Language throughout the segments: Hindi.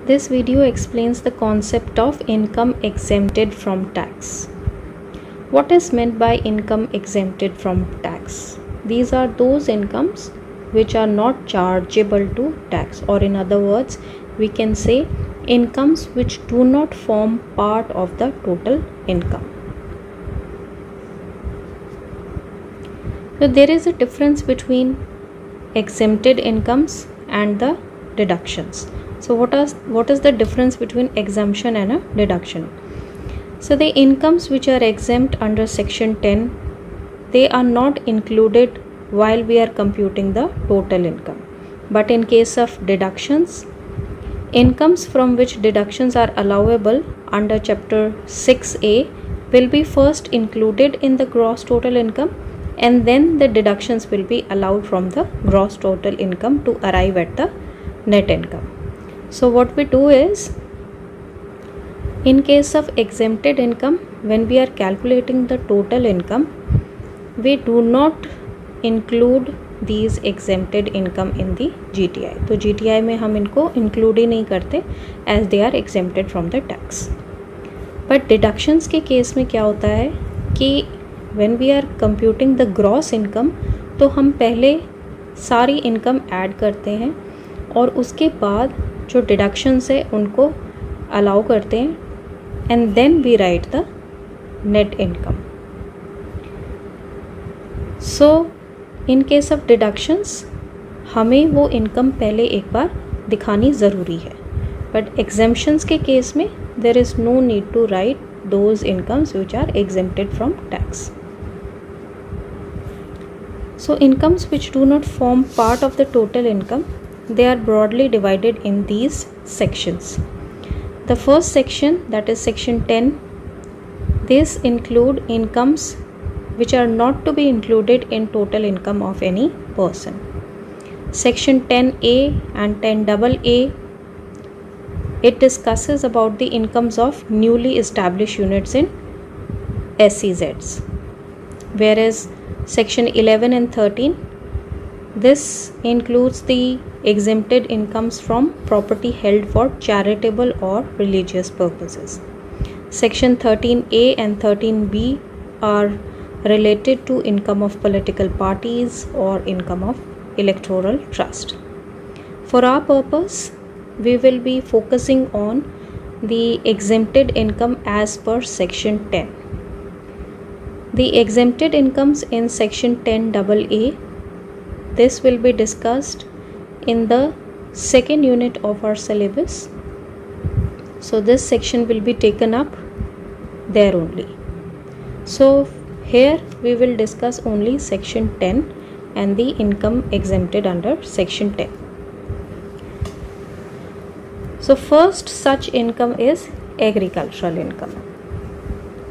This video explains the concept of income exempted from tax. What is meant by income exempted from tax? These are those incomes which are not chargeable to tax, or in other words, we can say incomes which do not form part of the total income. So there is a difference between exempted incomes and the deductions. So what is the difference between exemption and a deduction? So the incomes which are exempt under section 10, they are not included while we are computing the total income. But in case of deductions, incomes from which deductions are allowable under chapter 6A will be first included in the gross total income, and then the deductions will be allowed from the gross total income to arrive at the net income. So what we do is, in case of exempted income, when we are calculating the total income, we do not include these exempted income in the GTI. तो GTI में हम इनको include ही नहीं करते as they are exempted from the tax. But deductions के केस में क्या होता है कि when we are computing the gross income, तो हम पहले सारी income add करते हैं और उसके बाद जो deductions है उनको allow करते हैं, and then we write the net income. So in case of deductions, हमें वो income पहले एक बार दिखानी ज़रूरी है, but exemptions के केस में there is no need to write those incomes which are exempted from tax. So incomes which do not form part of the total income, they are broadly divided in these sections. The first section, that is section 10, this include incomes which are not to be included in total income of any person. Section 10A and 10AA, it discusses about the incomes of newly established units in SEZs, whereas section 11 and 13, this includes the exempted incomes from property held for charitable or religious purposes. Section 13A and 13B are related to income of political parties or income of electoral trust. For our purpose, we will be focusing on the exempted income as per section 10. The exempted incomes in section 10AA, this will be discussed in the second unit of our syllabus. So this section will be taken up there only. So here we will discuss only section 10 and the income exempted under section 10. So first such income is agricultural income.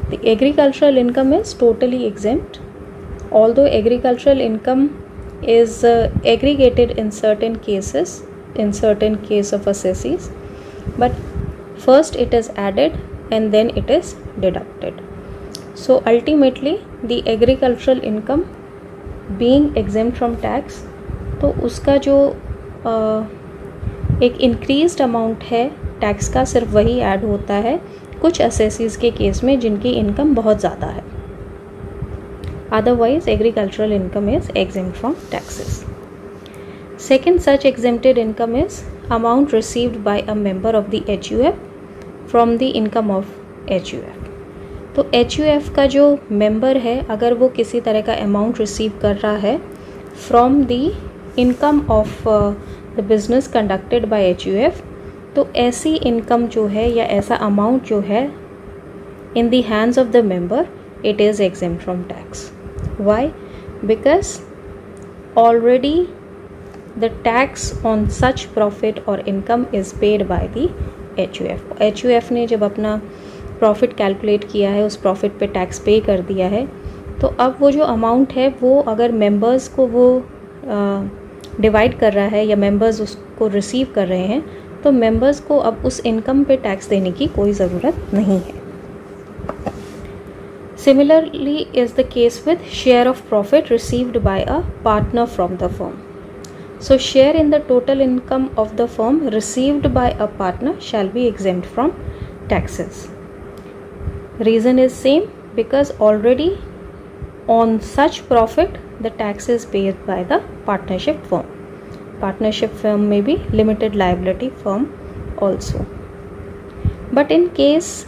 The agricultural income is totally exempt, although agricultural income is aggregated in certain cases, in certain case of assessees, but first it is added and then it is deducted. So ultimately the agricultural income being exempt from tax, तो उसका जो एक increased amount है टैक्स का, सिर्फ वही ऐड होता है कुछ असेसीज के केस में जिनकी इनकम बहुत ज़्यादा है. Otherwise, agricultural income is exempt from taxes. Second such exempted income is amount received by a member of the HUF from the income of HUF. तो HUF का जो member है, अगर वो किसी तरह का amount receive कर रहा है from the income of the business conducted by HUF, तो ऐसी income जो है या ऐसा amount जो है in the hands of the member, it is exempt from tax. Why? Because already the tax on such profit or income is paid by the HUF. HUF ने जब अपना प्रॉफिट कैलकुलेट किया है, उस प्रॉफिट पे टैक्स पे कर दिया है, तो अब वो जो अमाउंट है वो अगर मेंबर्स को वो डिवाइड कर रहा है या मेंबर्स उसको रिसीव कर रहे हैं, तो मेंबर्स को अब उस इनकम पे टैक्स देने की कोई ज़रूरत नहीं है. Similarly is the case with share of profit received by a partner from the firm. So share in the total income of the firm received by a partner shall be exempt from taxes. Reason is same, because already on such profit the tax is paid by the partnership firm. Partnership firm may be limited liability firm also. But in case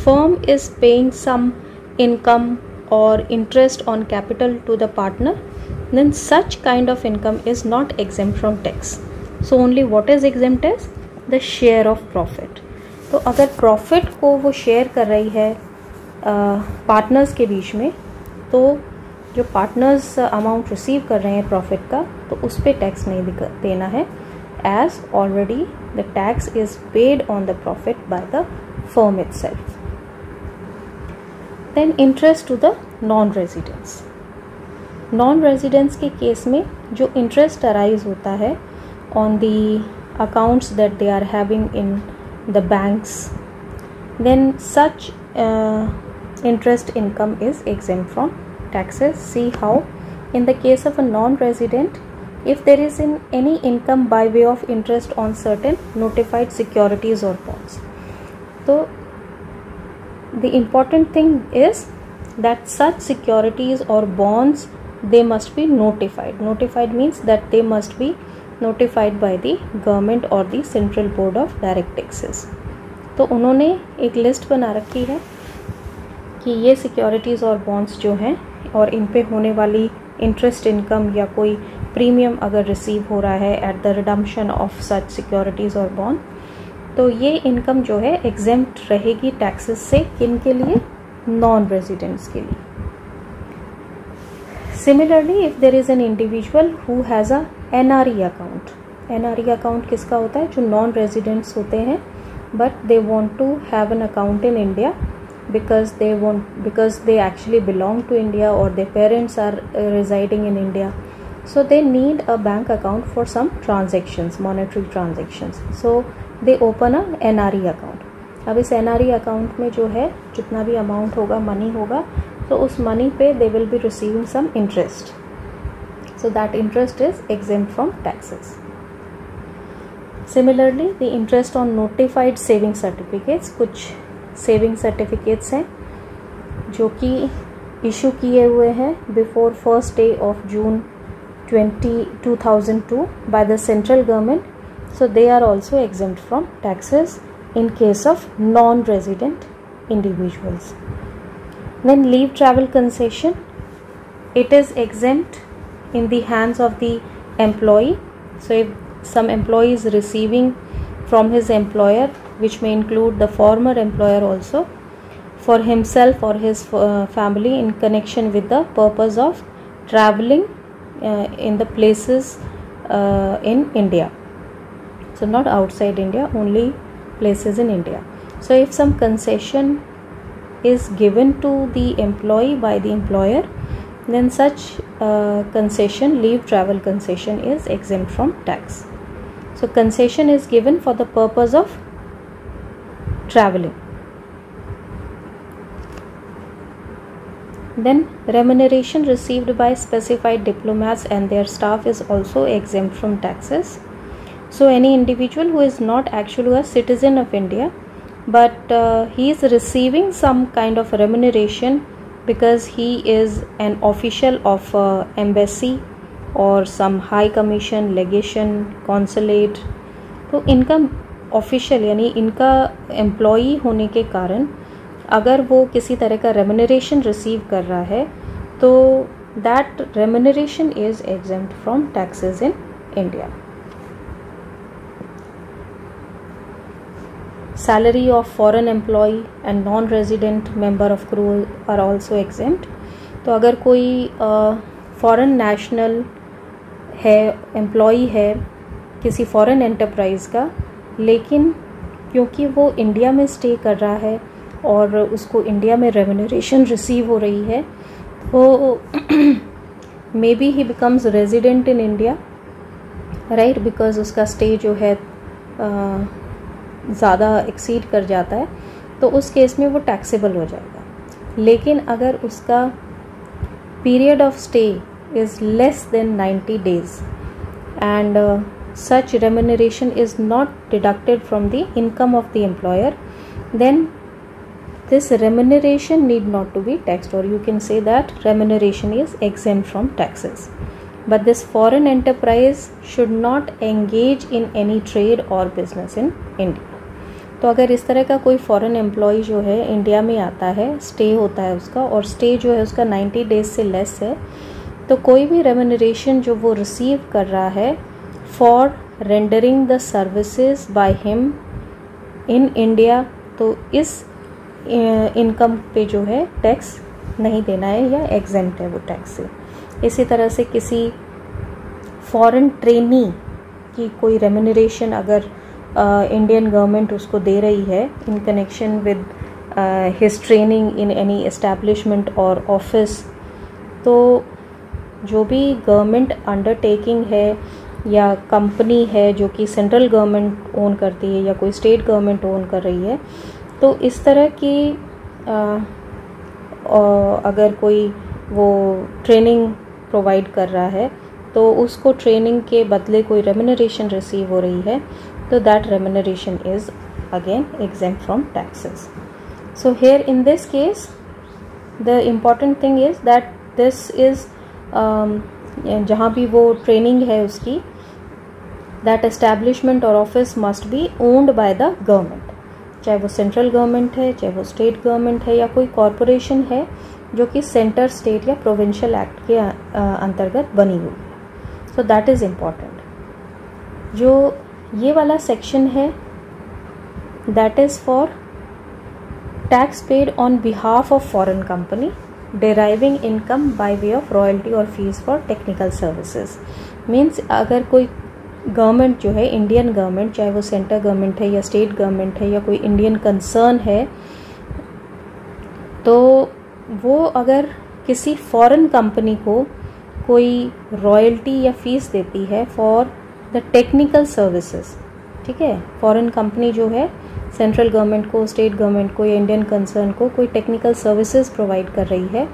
firm is paying some income or interest on capital to the partner, then such kind of income is not exempt from tax. So only what is exempt is the share of profit. तो अगर प्रॉफिट को वो शेयर कर रही है पार्टनर्स के बीच में, तो जो पार्टनर्स अमाउंट रिसीव कर रहे हैं प्रॉफिट का, तो उस पर टैक्स नहीं देना है, as already the tax is paid on the profit by the firm itself. Then interest to the non residents. Non residents के केस में जो इंटरेस्ट अराइज होता है on the accounts that they are having in the banks, then such interest income is exempt from taxes. See how in the case of a non-resident, if there is any income by way of interest on certain notified securities or bonds, so the important thing is that such securities or bonds, they must be notified. Notified means that they must be notified by the government or the Central Board of Direct Taxes. तो उन्होंने एक लिस्ट बना रखी है कि ये सिक्योरिटीज़ और बॉन्ड्स जो हैं और इन पे होने वाली इंटरेस्ट इनकम या कोई प्रीमियम अगर रिसीव हो रहा है at the redemption of such securities और बॉन्ड, तो ये इनकम जो है एग्जेम्प्ट रहेगी टैक्सेस से. किन के लिए? नॉन रेजिडेंट्स के लिए. Similarly if there is an individual who has a NRE account. NRE account किसका होता है? जो नॉन रेजिडेंट्स होते हैं but they want to have an account in India because they actually belong to India or their parents are residing in India, so they need a bank account for some transactions, monetary transactions, so they open a NRE account. अब इस NRE account में जो है जितना भी अमाउंट होगा, मनी होगा, तो उस मनी पे they will be receiving some interest, so that interest is exempt from taxes. Similarly the interest on notified saving certificates, कुछ सेविंग सर्टिफिकेट्स हैं जो कि इशू किए हुए हैं before 1st day of June 2002 by the central government, so they are also exempt from taxes in case of non-resident individuals. Then leave travel concession, it is exempt in the hands of the employee. So if some employee is receiving from his employer, which may include the former employer also, for himself or his family in connection with the purpose of traveling in the places in India. So not outside India, only places in India. So if some concession is given to the employee by the employer, then such concession, leave travel concession, is exempt from tax. So concession is given for the purpose of traveling. Then remuneration received by specified diplomats and their staff is also exempt from taxes. So any individual who is not actually a citizen of India, but he is receiving some kind of remuneration because he is an official of embassy or some high commission, legation, consulate, तो इनका ऑफिशियल यानी इनका एम्प्लॉई होने के कारण अगर वो किसी तरह का रेम्यूनरेशन रिसीव कर रहा है, तो that remuneration is exempt from taxes in India. Salary of foreign employee and non-resident member of crew are also exempt. तो अगर कोई फॉरेन नेशनल है, एम्प्लॉई है किसी फॉरेन एंटरप्राइज का, लेकिन क्योंकि वो इंडिया में स्टे कर रहा है और उसको इंडिया में रेम्यूनरेशन रिसीव हो रही है, तो may be he becomes resident in India, right, because उसका स्टे जो है ज़्यादा एक्सीड कर जाता है, तो उस केस में वो टैक्सेबल हो जाएगा. लेकिन अगर उसका period of stay is less than 90 days and such remuneration is not deducted from the income of the employer, then this remuneration need not to be taxed, or you can say that remuneration is exempt from taxes. But this foreign enterprise should not engage in any trade or business in India. तो अगर इस तरह का कोई फॉरेन एम्प्लॉय जो है इंडिया में आता है, स्टे होता है उसका, और स्टे जो है उसका 90 डेज से लेस है, तो कोई भी रेम्यूनरेशन जो वो रिसीव कर रहा है for rendering the services by him in India, तो इस इनकम पे जो है टैक्स नहीं देना है या एग्जेम्प्ट है वो टैक्स से। इसी तरह से किसी फॉरेन ट्रेनी की कोई रेम्यूनरेशन अगर इंडियन गवर्नमेंट उसको दे रही है in connection with his training in any establishment और ऑफिस, तो जो भी गवर्नमेंट अंडरटेकिंग है या कंपनी है जो कि सेंट्रल गवर्नमेंट ओन करती है या कोई स्टेट गवर्नमेंट ओन कर रही है, तो इस तरह की अगर कोई वो ट्रेनिंग प्रोवाइड कर रहा है तो उसको ट्रेनिंग के बदले कोई रेम्यूनरेशन रिसीव हो रही है, तो that remuneration is again exempt from taxes. So here in this case the important thing is that this is जहाँ भी वो ट्रेनिंग है उसकी, दैट एस्टैब्लिशमेंट और office must be owned by the government, चाहे वो सेंट्रल गवर्नमेंट है, चाहे वो स्टेट गवर्नमेंट है, या कोई कॉरपोरेशन है जो कि सेंटर, स्टेट या प्रोविंशियल एक्ट के अंतर्गत बनी हुई है. So that is important. जो ये वाला सेक्शन है that is for tax paid on behalf of foreign company deriving income by way of royalty और fees for technical services. Means अगर कोई गवर्नमेंट जो है, इंडियन गवर्नमेंट, चाहे वो सेंटर गवर्नमेंट है या स्टेट गवर्नमेंट है या कोई इंडियन कंसर्न है, तो वो अगर किसी फॉरेन कंपनी को कोई रॉयल्टी या फीस देती है फॉर द टेक्निकल सर्विसेज, ठीक है, फॉरेन कंपनी जो है सेंट्रल गवर्नमेंट को, स्टेट गवर्नमेंट को या इंडियन कंसर्न को कोई टेक्निकल सर्विसेज प्रोवाइड कर रही है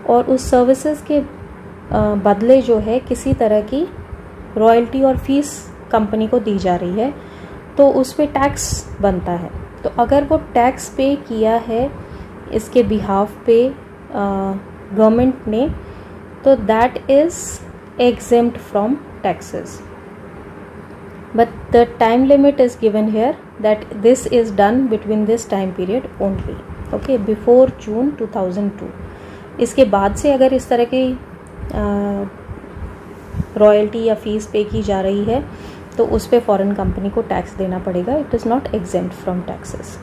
और उस सर्विसेज के बदले जो है किसी तरह की रॉयल्टी और फीस कंपनी को दी जा रही है, तो उस पर टैक्स बनता है. तो अगर वो टैक्स पे किया है इसके बिहाफ पे गवर्नमेंट ने, तो that is exempt from taxes. But the time limit is given here that this is done between this time period only, okay, before June 2002. इसके बाद से अगर इस तरह की रॉयल्टी या फीस पे की जा रही है तो उस पे फॉरेन कंपनी को टैक्स देना पड़ेगा. It is not exempt from taxes.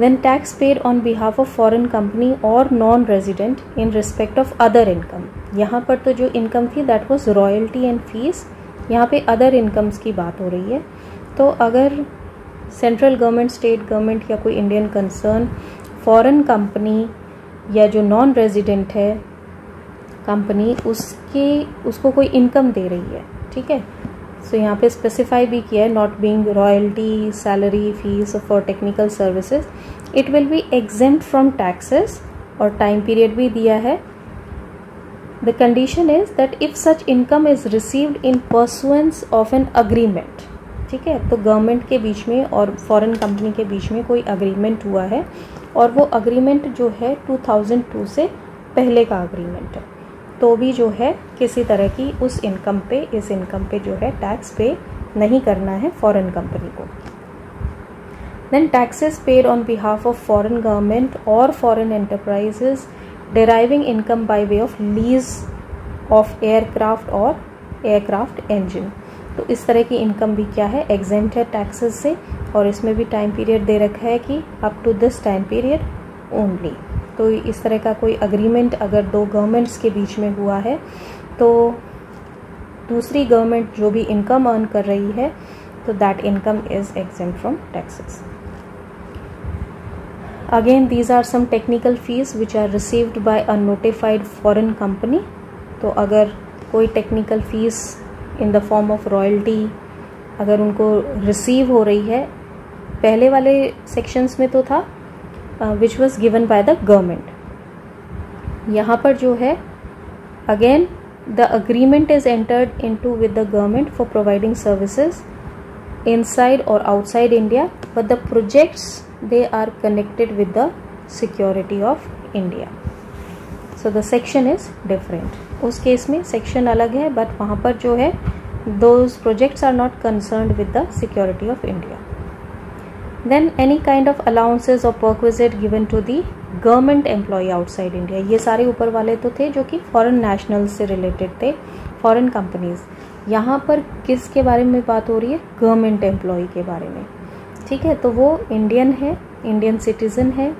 Then tax paid on behalf of foreign company or non-resident in respect of other income. यहाँ पर तो जो इनकम थी that was royalty and fees, यहाँ पे अदर इनकम्स की बात हो रही है. तो अगर सेंट्रल गवर्नमेंट, स्टेट गवर्नमेंट या कोई इंडियन कंसर्न फॉरेन कंपनी या जो नॉन रेजिडेंट है कंपनी उसको कोई इनकम दे रही है, ठीक है, सो यहाँ पे स्पेसिफाई भी किया है not being royalty, salary, fees for technical services, it will be exempt from taxes, और टाइम पीरियड भी दिया है. The condition is that if such income is received in pursuance of an agreement, ठीक है, तो गवर्नमेंट के बीच में और फॉरेन कंपनी के बीच में कोई अग्रीमेंट हुआ है और वो अग्रीमेंट जो है 2002 से पहले का अग्रीमेंट है, तो भी जो है किसी तरह की उस इनकम पे, इस इनकम पे जो है टैक्स पे नहीं करना है फॉरेन कंपनी को. Then taxes paid on behalf of foreign government और foreign enterprises deriving income by way of lease of aircraft और एयरक्राफ्ट इंजन. तो इस तरह की इनकम भी क्या है, एग्जेम्प्ट है टैक्सेस से, और इसमें भी टाइम पीरियड दे रखा है कि up to this time period only. तो इस तरह का कोई अग्रीमेंट अगर दो गवर्नमेंट्स के बीच में हुआ है तो दूसरी गवर्नमेंट जो भी इनकम अर्न कर रही है तो that income is exempt from taxes. Again these are some technical fees which are received by a notified foreign company. तो अगर कोई technical fees in the form of royalty अगर उनको रिसीव हो रही है, पहले वाले सेक्शंस में तो था which was given by the government, यहाँ पर जो है again the agreement is entered into with the government for providing services inside or outside India, but the projects they are connected with the security of India. So the section is different. उस केस में section अलग है, but वहाँ पर जो है those projects are not concerned with the security of India. Then any kind of allowances or perquisite given to the government employee outside India, ये सारे ऊपर वाले तो थे जो कि फॉरेन नेशनल से रिलेटेड थे, फॉरेन कंपनीज. यहाँ पर किसके बारे में बात हो रही है? गवर्नमेंट एम्प्लॉई के बारे में. ठीक है, तो वो इंडियन है, इंडियन सिटीज़न है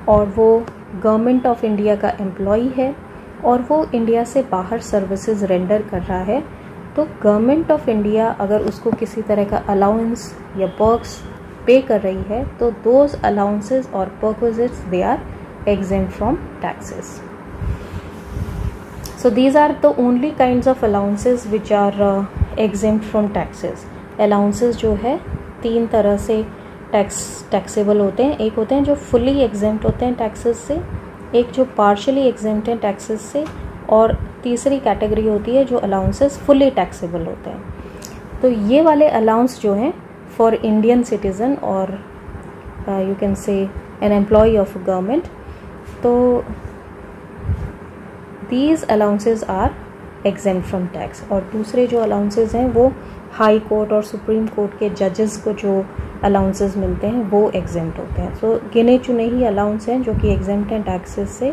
और वो गवर्नमेंट ऑफ इंडिया का एम्प्लॉई है और वो इंडिया से बाहर सर्विसेज रेंडर कर रहा है. तो गवर्नमेंट ऑफ इंडिया अगर उसको किसी तरह का अलाउंस या पर्क्स पे कर रही है तो दोज अलाउंसेस और perquisites they are exempt from taxes. So these are the only kinds of allowances which are exempt from taxes. Allowances जो है तीन तरह से टैक्सेबल होते हैं. एक होते हैं जो फुली एग्जेम्प्ट होते हैं टैक्सेस से, एक जो पार्शली एग्जेम्प्ट हैं टैक्सेस से, और तीसरी कैटेगरी होती है जो अलाउंसेस फुली टैक्सेबल होते हैं. तो ये वाले अलाउंस जो हैं फॉर इंडियन सिटीज़न और you can say an employ of government, तो these allowances are exempt from tax. और दूसरे जो अलाउंसेस हैं वो हाई कोर्ट और सुप्रीम कोर्ट के जजेस को जो अलाउंसेस मिलते हैं वो एग्जेम्प्ट होते हैं. सो गिने चुने ही अलाउंस हैं जो कि एग्जेम्प्ट हैं टैक्सेस से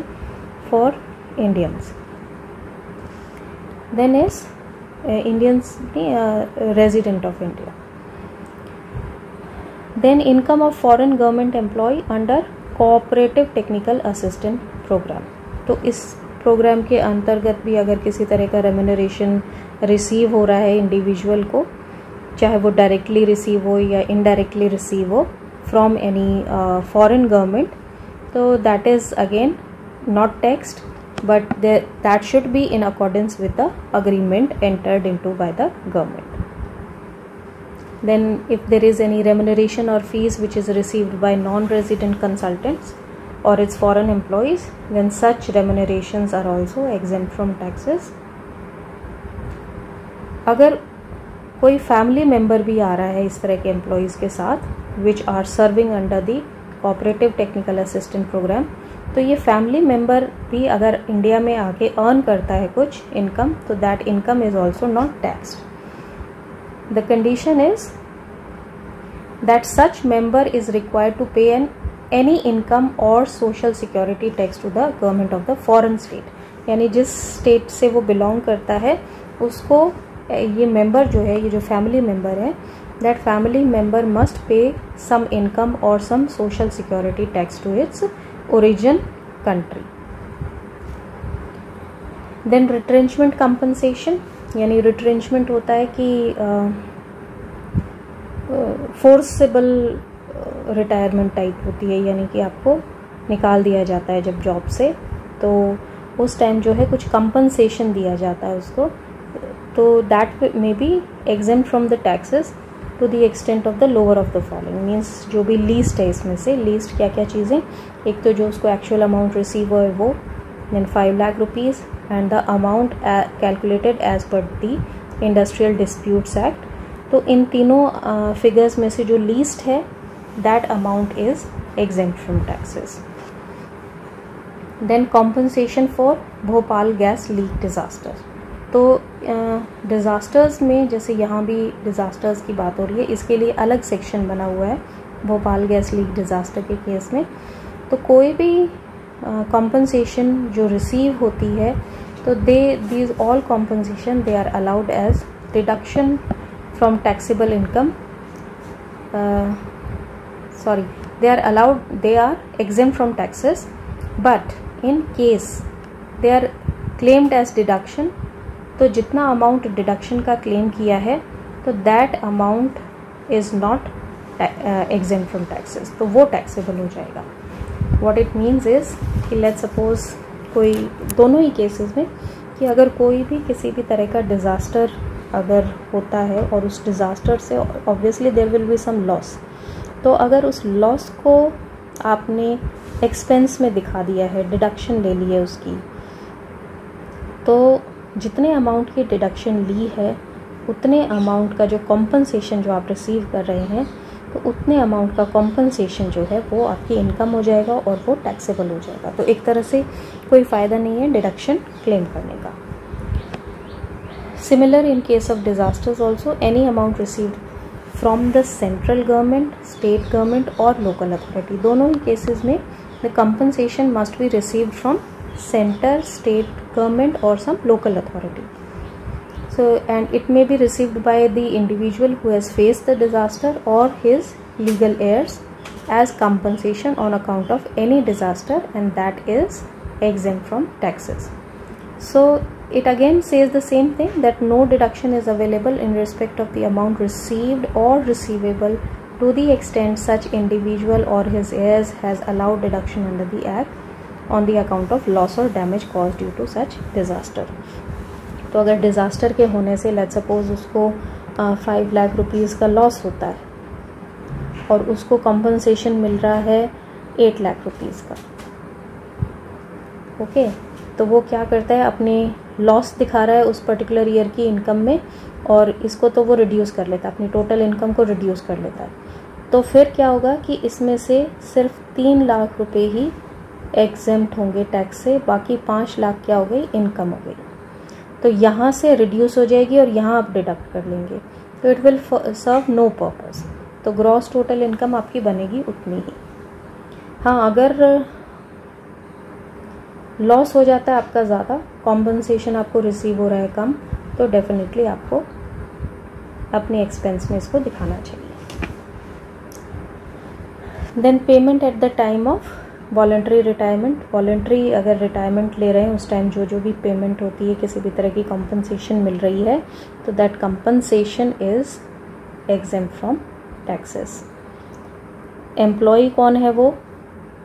for Indians. Then is Indians resident of India. Then income of foreign government employ under cooperative technical assistant program. तो इस प्रोग्राम के अंतर्गत भी अगर किसी तरह का रेम्यूनरेशन रिसीव हो रहा है इंडिविजुअल को, चाहे वो डायरेक्टली रिसीव हो या इनडायरेक्टली रिसीव हो फ्रॉम एनी फॉरेन गवर्नमेंट, तो that is again not taxed, but that should be in accordance with the agreement entered into by the government. Then if there is any remuneration or fees which is received by non-resident consultants or its foreign employees, then such remunerations are also exempt from taxes. अगर कोई फैमिली मेम्बर भी आ रहा है इस तरह के एम्प्लॉयज़ के साथ which are serving under the cooperative technical assistant program, तो ये फैमिली मेम्बर भी अगर इंडिया में आके अर्न करता है कुछ इनकम, तो that income is also not taxed. The condition is that such member is required to pay any income or social security tax to the government of the foreign state. यानी जिस स्टेट से वो बिलोंग करता है उसको ये मेंबर जो है, ये जो फैमिली मेंबर है, that family member must pay some income or some social security tax to its origin country. Then retrenchment compensation, यानी रिट्रेंचमेंट होता है कि फोर्सेबल रिटायरमेंट टाइप होती है, यानी कि आपको निकाल दिया जाता है जब जॉब से, तो उस टाइम जो है कुछ कंपनसेशन दिया जाता है उसको. तो that may be exempt from the taxes to the extent of the lower of the following. Means जो भी लीस्ट है इसमें से, लीस्ट क्या क्या चीज़ें, एक तो जो उसको एक्चुअल अमाउंट रिसीव है वो, then 5 lakh rupees and the amount calculated as per the Industrial Disputes Act. तो इन तीनों फिगर्स में से जो लीस्ट है that amount is exempt from taxes. Then compensation for Bhopal gas leak disaster. तो डिज़ास्टर्स में जैसे यहाँ भी डिज़ास्टर्स की बात हो रही है, इसके लिए अलग सेक्शन बना हुआ है भोपाल गैस लीक डिज़ास्टर के केस में. तो कोई भी compensation जो रिसीव होती है, तो these all compensation they are allowed as deduction from taxable income. They are exempt from taxes, but in case they are claimed as deduction, तो जितना अमाउंट डिडक्शन का क्लेम किया है तो that amount is not exempt from taxes, तो वो taxable हो जाएगा. What it means is कि let's suppose कोई दोनों ही केसेस में कि अगर कोई भी किसी भी तरह का डिज़ास्टर अगर होता है और उस डिज़ास्टर से obviously there will be some loss, तो अगर उस लॉस को आपने एक्सपेंस में दिखा दिया है, डिडक्शन ले ली है उसकी, तो जितने अमाउंट की डिडक्शन ली है उतने अमाउंट का जो कॉम्पनसेशन जो आप रिसीव कर रहे हैं, तो उतने अमाउंट का कॉम्पनसेशन जो है वो आपकी इनकम हो जाएगा और वो टैक्सेबल हो जाएगा। तो एक तरह से कोई फ़ायदा नहीं है डिडक्शन क्लेम करने का। Similar in case of disasters also, any amount received from the central government, state government और लोकल अथॉरिटी, दोनों ही केसेस में the compensation must be received from centre, state government और some local authority. So, and it may be received by the individual who has faced the disaster or his legal heirs as compensation on account of any disaster, and that is exempt from taxes. So it again says the same thing, that no deduction is available in respect of the amount received or receivable to the extent such individual or his heirs has allowed deduction under the act on the account of loss or damage caused due to such disaster. तो अगर डिज़ास्टर के होने से लेट्स सपोज उसको 5 लाख रुपीज़ का लॉस होता है और उसको कंपनसेशन मिल रहा है 8 लाख रुपीज़ का, ओके, तो वो क्या करता है, अपने लॉस दिखा रहा है उस पर्टिकुलर ईयर की इनकम में और इसको तो वो रिड्यूस कर लेता है, अपनी टोटल इनकम को रिड्यूस कर लेता है. तो फिर क्या होगा कि इसमें से सिर्फ 3 लाख रुपए ही एग्जेम्प्ट होंगे टैक्स से, बाकी 5 लाख क्या हो गई, इनकम हो गई. तो यहाँ से रिड्यूस हो जाएगी और यहाँ आप डिडक्ट कर लेंगे, तो it will serve no purpose. तो ग्रॉस टोटल इनकम आपकी बनेगी उतनी ही. हाँ, अगर लॉस हो जाता है आपका ज़्यादा, कॉम्पनसेशन आपको रिसीव हो रहा है कम, तो डेफिनेटली आपको अपने एक्सपेंस में इसको दिखाना चाहिए. Then payment at the time of voluntary retirement. Voluntary अगर रिटायरमेंट ले रहे हैं उस टाइम जो जो भी पेमेंट होती है, किसी भी तरह की कंपनसेशन मिल रही है, तो that compensation is exempt from taxes. Employ कौन है, वो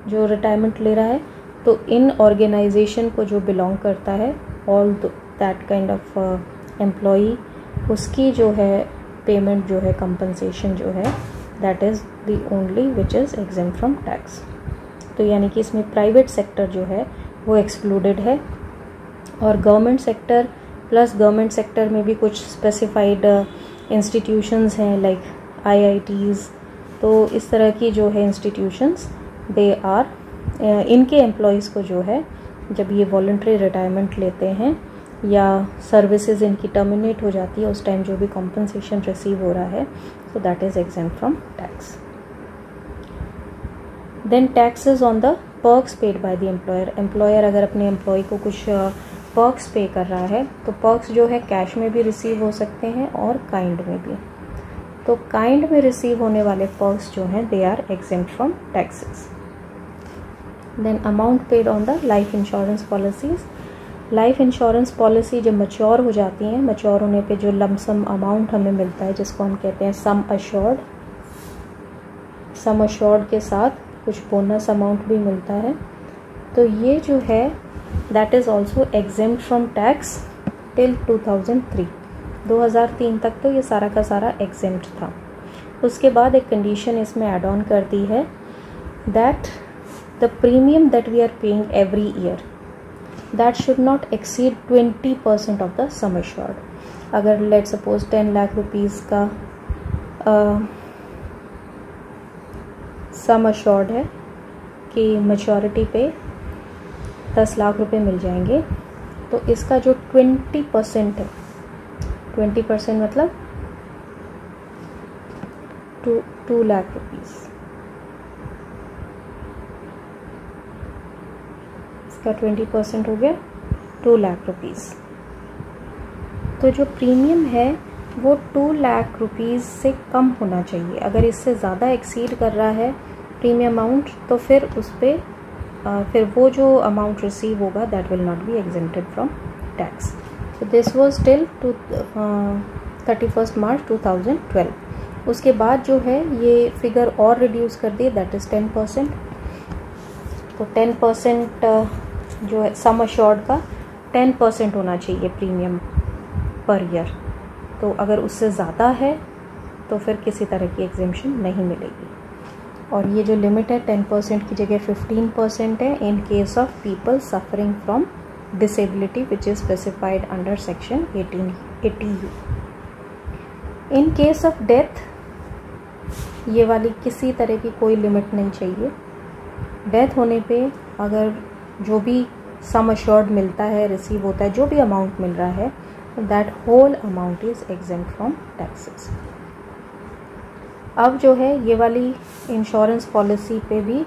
जो रिटायरमेंट ले रहा है, तो इन ऑर्गेनाइजेशन को जो बिलोंग करता है, all that kind of employ, उसकी जो है पेमेंट जो है, कंपनसेशन जो है, that is the only which is exempt from tax. तो यानी कि इसमें प्राइवेट सेक्टर जो है वो एक्सक्लूडेड है, और government sector plus government sector में भी कुछ स्पेसिफाइड इंस्टीट्यूशंस हैं लाइक IITs. तो इस तरह की जो है इंस्टीट्यूशंस, दे आर, इनके एम्प्लॉयज़ को जो है जब ये वॉलंटरी रिटायरमेंट लेते हैं या सर्विसेज इनकी टर्मिनेट हो जाती है, उस टाइम जो भी कॉम्पनसेशन रिसीव हो रहा है, so that is exempt from tax. Then taxes on the perks paid by the employer. Employer अगर अपने एम्प्लॉय को कुछ पर्क्स पे कर रहा है, तो पर्क्स जो है कैश में भी रिसीव हो सकते हैं और काइंड में भी. तो काइंड में रिसीव होने वाले पर्क्स जो हैं, they are exempt from taxes. Then amount paid on the life insurance policies. Life insurance policy जब मैच्योर हो जाती हैं, मैच्योर होने पे जो लमसम अमाउंट हमें मिलता है, जिसको हम कहते हैं सम अश्योर्ड, सम अश्योर्ड के साथ कुछ बोनस अमाउंट भी मिलता है, तो ये जो है that is also exempt from tax till 2003. 2003 तक तो ये सारा का सारा एग्जेम्प्ट था. उसके बाद एक कंडीशन इसमें ऐड ऑन कर दी है, that the premium that we are paying every year, that should not exceed 20% of the sum assured. अगर लेट सपोज 10 लाख रुपीज़ का सम अश्योर्ड है कि मैच्योरिटी पे 10 लाख रुपए मिल जाएंगे, तो इसका जो 20% है, 20% मतलब 2 लाख रुपीज़, इसका 20% हो गया 2 लाख रुपीज़. तो जो प्रीमियम है वो 2 लाख रुपीज़ से कम होना चाहिए. अगर इससे ज़्यादा एक्सीड कर रहा है प्रीमियम अमाउंट, तो फिर उस पर फिर वो जो अमाउंट रिसीव होगा that will not be exempted from tax. So this was till 31 मार्च 2012. उसके बाद जो है ये फिगर और रिड्यूस कर दी, दैट इज़ 10%. तो 10% जो है सम अश्योर्ड का 10% होना चाहिए प्रीमियम पर ईयर. तो अगर उससे ज़्यादा है तो फिर किसी तरह की एग्जेम्पशन नहीं मिलेगी. और ये जो लिमिट है 10% की जगह 15% है इन case of people suffering from disability which is specified under section 1880U. In case of death, ये वाली किसी तरह की कोई लिमिट नहीं चाहिए. डेथ होने पे अगर जो भी सम अश्योर्ड मिलता है, रिसीव होता है, जो भी अमाउंट मिल रहा है, that whole amount is exempt from taxes. अब जो है ये वाली इंश्योरेंस पॉलिसी पे भी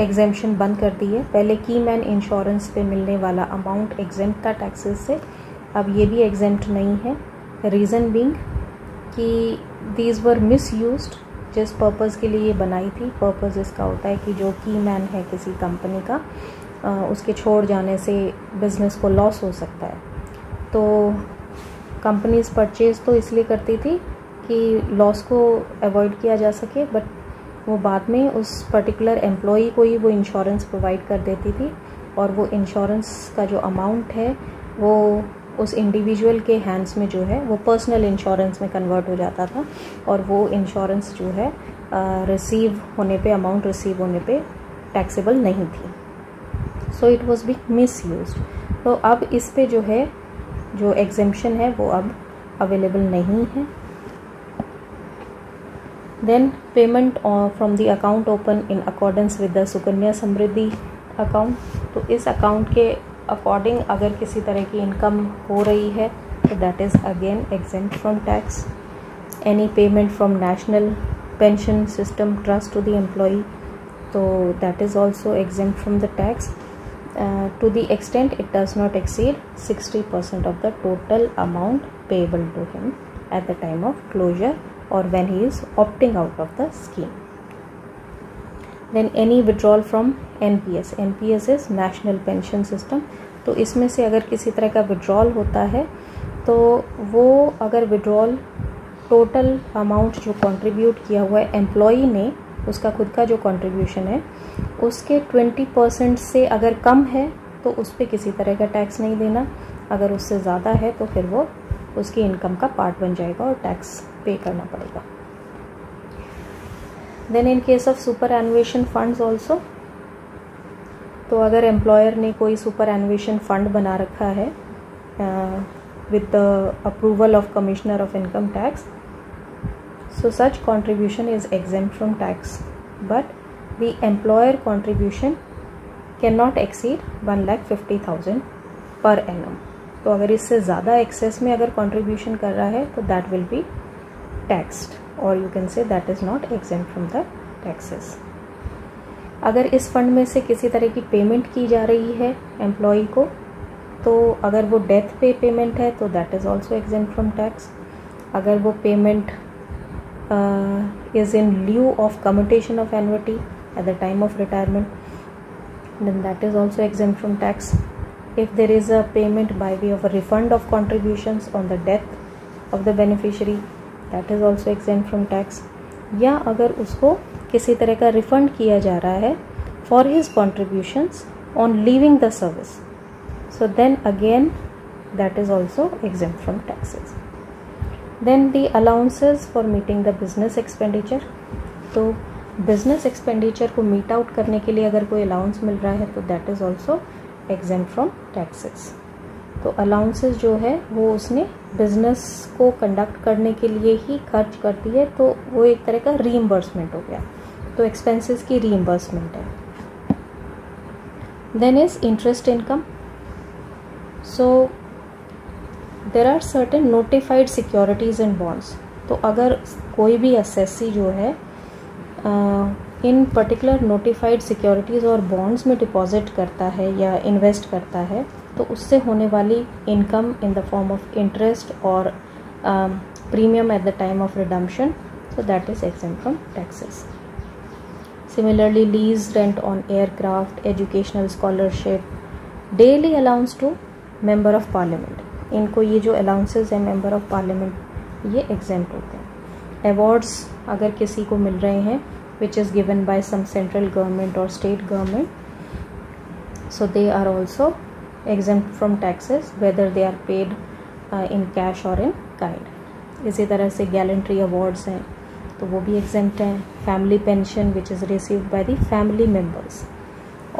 एग्जेम्पशन बंद कर दी है. पहले की मैन इंश्योरेंस पे मिलने वाला अमाउंट एग्जेम्प्ट था टैक्सेस से, अब ये भी एग्जेम्प्ट नहीं है. रीज़न बीइंग कि दीज वर मिसयूज्ड. जिस पर्पज़ के लिए ये बनाई थी, पर्पज़ इसका होता है कि जो की मैन है किसी कंपनी का, उसके छोड़ जाने से बिज़नेस को लॉस हो सकता है. तो कंपनीज परचेज़ तो इसलिए करती थी कि लॉस को अवॉइड किया जा सके, बट वो बाद में उस पर्टिकुलर एम्प्लॉई को ही वो इंश्योरेंस प्रोवाइड कर देती थी, और वो इंश्योरेंस का जो अमाउंट है वो उस इंडिविजुअल के हैंड्स में जो है वो पर्सनल इंश्योरेंस में कन्वर्ट हो जाता था, और वो इंश्योरेंस जो है रिसीव होने पे, अमाउंट रिसीव होने पे टैक्सेबल नहीं थी. So it was B misused. तो अब इस पे जो है जो एग्जेम्पशन है वो अब अवेलेबल नहीं है. Then payment from the account open in accordance with the Sukanya Samriddhi account. तो इस अकाउंट के अकॉर्डिंग अगर किसी तरह की इनकम हो रही है तो that is again exempt from tax. Any payment from national pension system trust to the employee, तो that is also exempt from the tax to the extent it does not exceed 60% of the total amount payable to him at the time of closure or when he is opting out of the scheme. Then any withdrawal from NPS. NPS is National Pension System. तो इसमें से अगर किसी तरह का विड्रॉल होता है तो वो अगर विड्रॉल टोटल अमाउंट जो कंट्रीब्यूट किया हुआ है एम्प्लॉई ने, उसका खुद का जो कंट्रीब्यूशन है उसके 20% से अगर कम है तो उस पर किसी तरह का टैक्स नहीं देना. अगर उससे ज़्यादा है तो फिर वो उसकी इनकम का पार्ट बन जाएगा और टैक्स पे करना पड़ेगा. Then in case of superannuation funds also, तो अगर एम्प्लॉयर ने कोई सुपर एनुएशन फंड बना रखा है with the approval of commissioner of income tax, so such contribution is exempt from tax, but the employer contribution cannot exceed 1,50,000 per annum. तो अगर इससे ज़्यादा एक्सेस में अगर कंट्रीब्यूशन कर रहा है तो दैट विल बी टैक्स्ड, और you can say that is not exempt from the taxes. अगर इस फंड में से किसी तरह की पेमेंट की जा रही है एम्प्लॉई को, तो अगर वो डेथ पे पेमेंट है तो that is also exempt from tax. अगर वो payment is in lieu of commutation of annuity at the time of retirement, then that is also exempt from tax. If there is a payment by way of a refund of contributions on the death of the beneficiary, that is also exempt from tax. या अगर उसको किसी तरह का रिफंड किया जा रहा है for his contributions on leaving the service, so then again that is also exempt from taxes. Then the allowances for meeting the business expenditure. तो business expenditure को meet out करने के लिए अगर कोई allowance मिल रहा है तो that is also exempt from taxes. तो allowances जो है वो उसने business को conduct करने के लिए ही खर्च करती है, तो वो एक तरह का reimbursement हो गया, तो expenses की reimbursement है. Then is interest income. So there are certain notified securities and bonds. तो अगर कोई भी एसएससी जो है इन पर्टिकुलर नोटिफाइड सिक्योरिटीज़ और बॉन्ड्स में डिपॉजिट करता है या इन्वेस्ट करता है, तो उससे होने वाली income in the form of interest और premium at the time of redemption, so that is exempt from taxes. Similarly, lease rent on aircraft, educational scholarship, daily allowance to member of parliament, इनको ये जो अलाउंसेस हैं मेंबर ऑफ पार्लियामेंट ये एग्जेम्प्ट होते हैं. अवार्ड्स अगर किसी को मिल रहे हैं which is given by some central government और state government, so they are also exempt from taxes whether they are paid in cash और इन काइंड. इसी तरह से गैलेंट्री अवार्ड्स हैं तो वो भी एग्जेम्प्ट हैं. Family pension which is received by the family members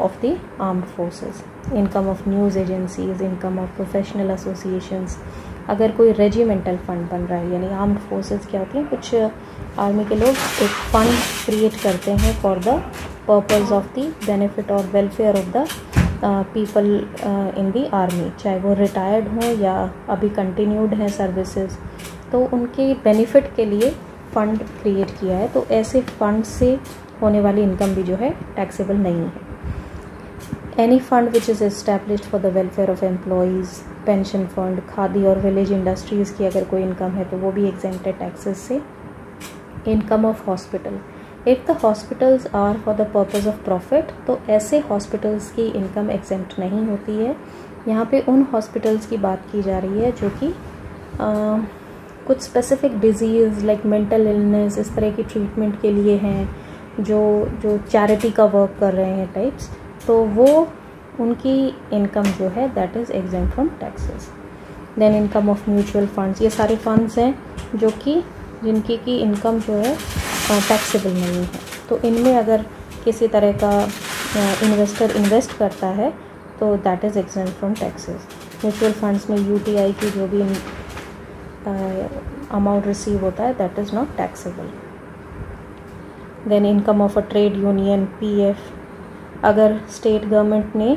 of the armed forces, income of news agencies, income of professional associations. अगर कोई रेजिमेंटल फ़ंड बन रहा है, यानी आर्म्ड फोर्सेस क्या होती हैं, कुछ आर्मी के लोग एक फ़ंड क्रिएट करते हैं for the purpose of the benefit और welfare of the people in the army, चाहे वो रिटायर्ड हों या अभी कंटिन्यूड हैं सर्विसेज, तो उनके बेनिफिट के लिए फ़ंड क्रिएट किया है। तो ऐसे फंड से होने वाली इनकम भी जो है टैक्सेबल नहीं है। Any fund which is established for the welfare of employees, pension fund, khadi और विलेज इंडस्ट्रीज़ की अगर कोई इनकम है तो वो भी एग्जेम्प्टेड टैक्सेस से। Income of hospital, if the hospitals are for the purpose of profit, तो ऐसे हॉस्पिटल्स की इनकम एग्जेम्प्ट नहीं होती है। यहाँ पे उन हॉस्पिटल्स की बात की जा रही है जो कि कुछ specific disease like mental illness, इस तरह की ट्रीटमेंट के लिए हैं, जो चैरिटी का वर्क कर रहे हैं टाइप्स, तो वो उनकी इनकम जो है that is exempt from taxes. Then income of mutual funds, ये सारे फंड्स हैं जो कि जिनकी की इनकम जो है टैक्सेबल नहीं है। तो इनमें अगर किसी तरह का इन्वेस्टर इन्वेस्ट करता है तो that is exempt from taxes. Mutual funds में यूटीआई की जो भी अमाउंट रिसीव होता है that is not taxable. Then income of a trade union, PF, अगर स्टेट गवर्नमेंट ने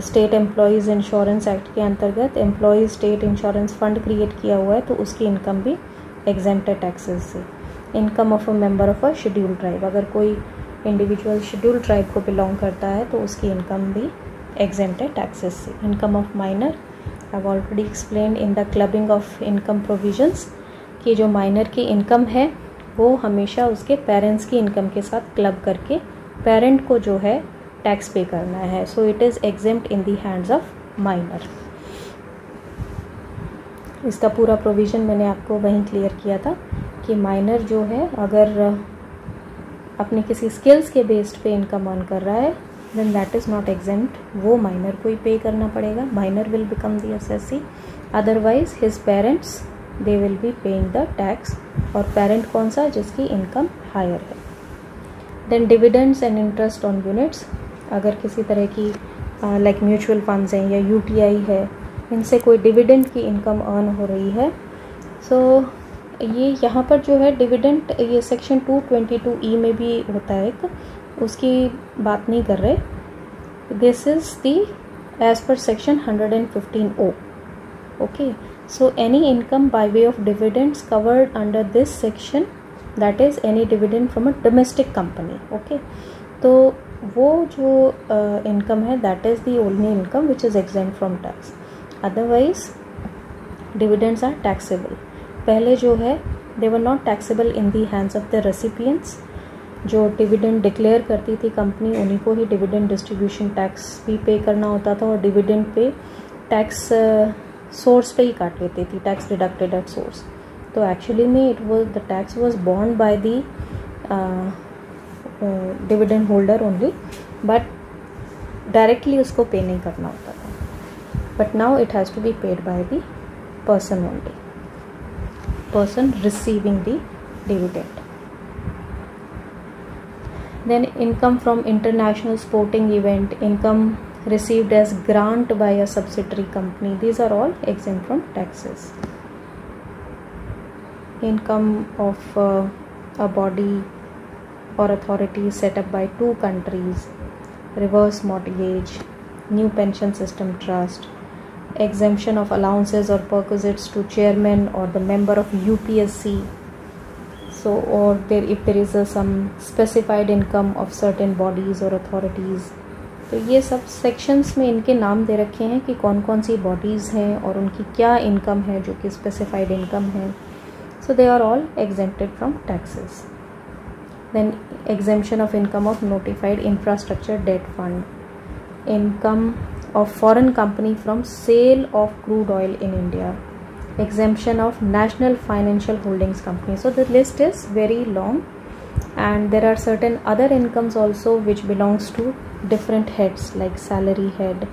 स्टेट एम्प्लॉयज़ इंश्योरेंस एक्ट के अंतर्गत employees state insurance fund create किया हुआ है तो उसकी इनकम भी एग्जेम्प्ट है टैक्सेस से। Income of a member of a scheduled tribe, अगर कोई इंडिविजुअल शेड्यूल्ड ट्राइब को बिलोंग करता है तो उसकी इनकम भी एग्जेम्प्ट है टैक्सेस से। Income of minor, I have already explained in the clubbing of income provisions कि जो माइनर की इनकम है वो हमेशा उसके पेरेंट्स की इनकम के साथ क्लब करके पेरेंट को जो है टैक्स पे करना है। So it is exempt in the hands of minor. इसका पूरा प्रोविज़न मैंने आपको वहीं क्लियर किया था कि माइनर जो है अगर अपने किसी स्किल्स के बेस्ड पे इनकम अर्न कर रहा है then that is not exempt, वो माइनर को ही पे करना पड़ेगा। Minor will become the assessee, otherwise his parents they will be paying the tax, और पेरेंट कौन सा, जिसकी इनकम हायर है। Then dividends and interest on units, अगर किसी तरह की लाइक म्यूचुअल फंड्स हैं या यूटीआई है, इनसे कोई डिविडेंड की इनकम अर्न हो रही है, सो ये यहाँ पर जो है डिविडेंड ये सेक्शन 222E में भी होता है एक, उसकी बात नहीं कर रहे। This is the as per section 115O। Okay, so any income by way of dividends covered under this section, that is any dividend from a domestic company. Okay, तो वो जो इनकम है that is the only income which is exempt from tax, otherwise dividends are taxable. पहले जो है they were not taxable in the hands of the recipients, जो डिविडेंड डिक्लेयर करती थी कंपनी उन्हीं को ही डिविडेंड डिस्ट्रीब्यूशन टैक्स भी पे करना होता था, और डिविडेंड पे टैक्स सोर्स पे ही काट लेती थी, टैक्स डिडक्टेड एट सोर्स। तो एक्चुअली में it was the tax was borne by the dividend holder only, but directly उसको पे नहीं करना होता था। But now it has to be paid by the person only, person receiving the dividend. Then income from international sporting event, income received as grant by a subsidiary company, these are all exempt from taxes. Income of a body or authority set up by two countries, reverse mortgage, new pension system trust, exemption of allowances or perquisites to chairman or the member of UPSC, so or there if there is some specified income of certain bodies or authorities, तो ये सब सेक्शंस में इनके नाम दे रखे हैं कि कौन कौन सी बॉडीज़ हैं और उनकी क्या इनकम है जो कि स्पेसिफाइड इनकम है। So they are all exempted from taxes. Then exemption of income of notified infrastructure debt fund, income of foreign company from sale of crude oil in India, exemption of national financial holdings company. So the list is very long, and there are certain other incomes also which belongs to different heads like salary head.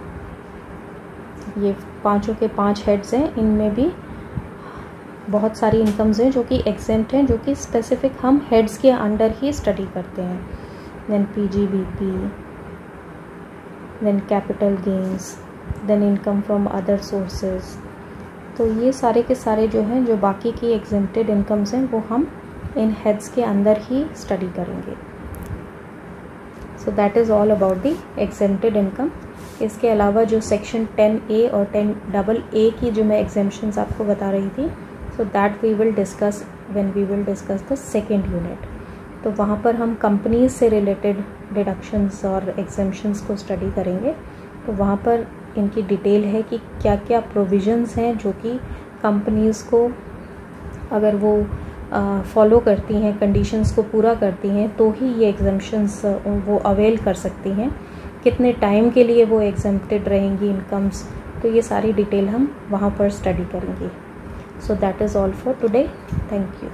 ये पांचों के 5 heads हैं, इनमें भी बहुत सारी इनकम्स हैं जो कि exempt हैं, जो कि स्पेसिफिक हम heads के अंडर ही स्टडी करते हैं। Then PGBP, then capital gains, then income from other sources. तो ये सारे के सारे जो हैं, जो बाकी की एग्जेम्प्टेड इनकम्स हैं, वो हम इन हेड्स के अंदर ही स्टडी करेंगे। सो that is all about the exempted income. इसके अलावा जो सेक्शन 10A और 10AA की जो मैं एग्जेम्पशंस आपको बता रही थी, so that we will discuss when we will discuss the second unit. तो वहाँ पर हम कंपनीज से रिलेटेड डिडक्शंस और एग्जेम्पशंस को स्टडी करेंगे। तो वहाँ पर इनकी डिटेल है कि क्या क्या प्रोविजंस हैं जो कि कंपनीज़ को अगर वो फॉलो करती हैं, कंडीशंस को पूरा करती हैं, तो ही ये एग्जेम्पशंस वो अवेल कर सकती हैं, कितने टाइम के लिए वो एग्जेम्प्टेड रहेंगी इनकम्स। तो ये सारी डिटेल हम वहाँ पर स्टडी करेंगे। सो that is all for today. Thank you.